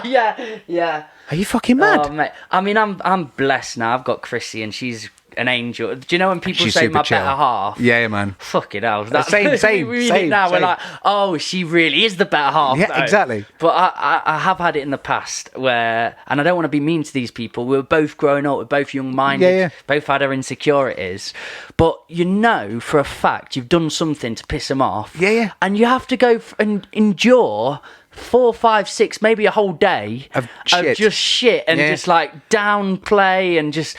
Yeah. Are you fucking mad? Oh, mate. I mean, I'm blessed now. I've got Chrissy, and she's an angel. Do you know when people She's say super my chill. better half? Yeah, man. Fucking hell. Same. We read it now. We're like, oh, she really is the better half. Yeah, though. exactly. But I have had it in the past where, and I don't want to be mean to these people. We were both growing up. We're both young-minded. Both had our insecurities. But you know for a fact you've done something to piss them off. Yeah. And you have to go and endure 4, 5, 6, maybe a whole day of just shit and just like downplay and just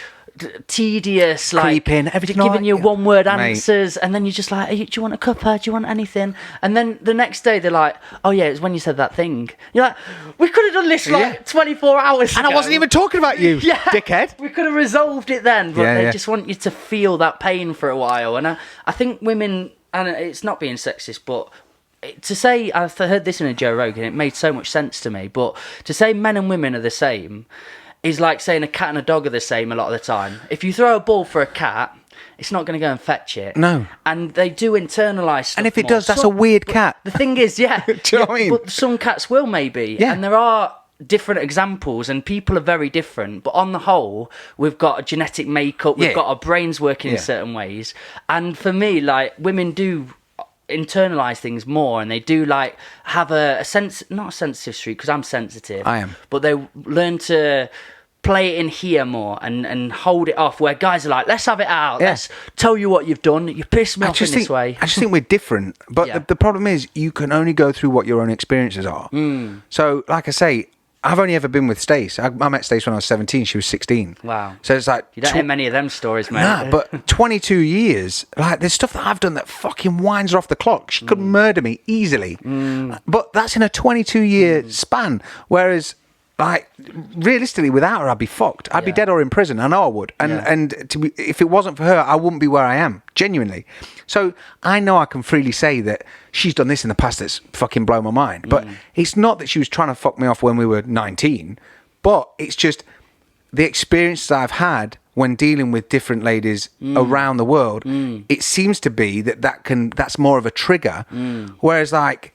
tedious, like creeping, everything, giving you one-word Mate. answers, and then you're just like, hey, do you want a cuppa? Do you want anything? And then the next day they're like, oh yeah, it's when you said that thing. You're like, we could have done this like 24 hours and ago. I wasn't even talking about you, dickhead. We could have resolved it then, but they just want you to feel that pain for a while. And I think women, and it's not being sexist, but to say, I heard this in a Joe Rogan, it made so much sense to me, but to say men and women are the same is like saying a cat and a dog are the same a lot of the time. If you throw a ball for a cat, it's not going to go and fetch it. No. And they do internalise stuff. And if it more. does, that's a weird cat. The thing is, Do you know what I mean? But some cats will maybe. Yeah. And there are different examples and people are very different. But on the whole, we've got a genetic makeup. We've got our brains working in certain ways. And for me, like, women do internalize things more, and they do like have a sense, not a sensitive streak, because I'm sensitive. I am. But they learn to play it in here more and hold it off, where guys are like, let's have it out, let's tell you what you've done, you pissed me off in this way. I just think we're different, but the problem is you can only go through what your own experiences are. So like I say, I've only ever been with Stace. I met Stace when I was 17. She was 16. Wow. So it's like... You don't hear many of them stories, mate. Nah, but 22 years, like, there's stuff that I've done that fucking winds her off the clock. She could murder me easily. But that's in a 22-year span. Whereas, like, realistically, without her, I'd be fucked. I'd be dead or in prison. I know I would. And if it wasn't for her, I wouldn't be where I am. Genuinely. So I know I can freely say that she's done this in the past that's fucking blown my mind. But it's not that she was trying to fuck me off when we were 19. But it's just the experiences I've had when dealing with different ladies around the world. It seems to be that's more of a trigger. Whereas, like,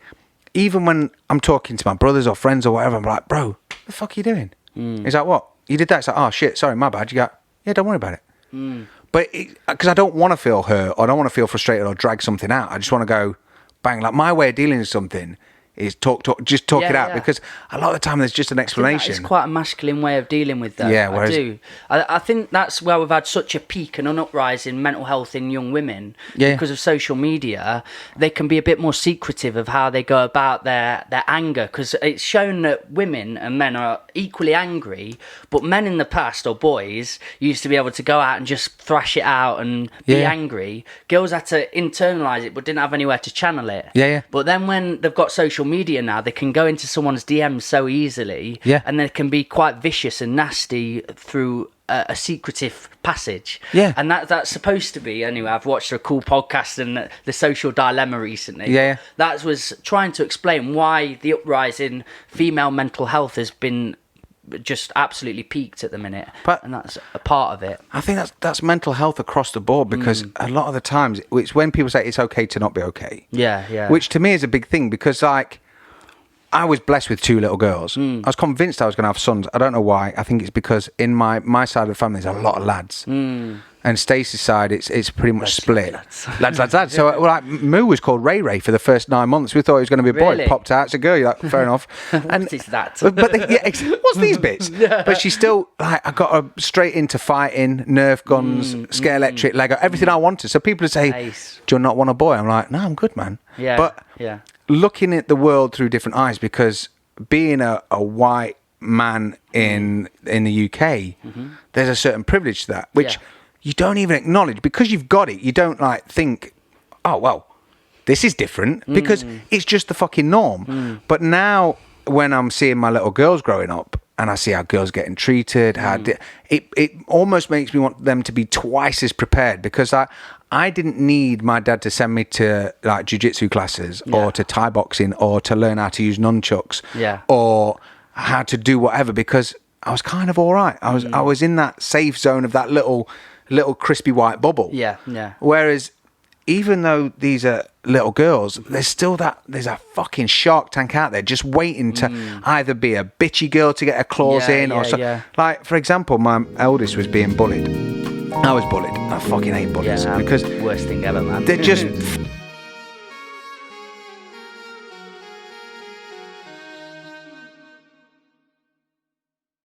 even when I'm talking to my brothers or friends or whatever, I'm like, bro, what the fuck are you doing? He's like, what? You did that? It's like, oh shit, sorry, my bad. You go, yeah, don't worry about it. But because I don't want to feel hurt, or I don't want to feel frustrated or drag something out. I just want to go, bang. Like, my way of dealing with something is talk it out, because a lot of the time there's just an explanation. It's quite a masculine way of dealing with that. Yeah, I do. I think that's where we've had such a peak and an uprise in mental health in young women because of social media. They can be a bit more secretive of how they go about their anger, because it's shown that women and men are equally angry, but men in the past, or boys, used to be able to go out and just thrash it out and be angry. Girls had to internalise it but didn't have anywhere to channel it. But then when they've got social media now, they can go into someone's DMs so easily, and they can be quite vicious and nasty through a secretive passage. And that's supposed to be, anyway, I've watched a cool podcast and the Social Dilemma recently. That was trying to explain why the uprise in female mental health has been just absolutely peaked at the minute, and that's a part of it. I think that's mental health across the board, because a lot of the times it's when people say it's okay to not be okay. Which to me is a big thing, because, like, I was blessed with 2 little girls. I was convinced I was going to have sons. I don't know why. I think it's because in my side of the family there's a lot of lads. And Stacey's side, it's pretty much split. Lads. So, like, Moo was called Ray Ray for the first 9 months. We thought he was going to be a boy. Really? Popped out, it's a girl. You're like, fair enough. And what is that? But what's these bits? But she's still, like, I got her straight into fighting, Nerf guns, Scare Electric, Lego, everything I wanted. So people would say, do you not want a boy? I'm like, no, I'm good, man. But looking at the world through different eyes, because being a white man in the UK, there's a certain privilege to that, which you don't even acknowledge, because you've got it. You don't, like, think, oh, well, this is different, because it's just the fucking norm. But now when I'm seeing my little girls growing up and I see how girls getting treated, it almost makes me want them to be twice as prepared, because I didn't need my dad to send me to, like, jiu-jitsu classes or to Thai boxing or to learn how to use nunchucks or how to do whatever, because I was kind of all right. I was in that safe zone of that little crispy white bubble. Whereas even though these are little girls, there's a fucking Shark Tank out there just waiting to either be a bitchy girl to get her claws in or something. Yeah. Like, for example, my eldest was being bullied. I was bullied. I fucking hate bullies because worst thing ever, man. They're just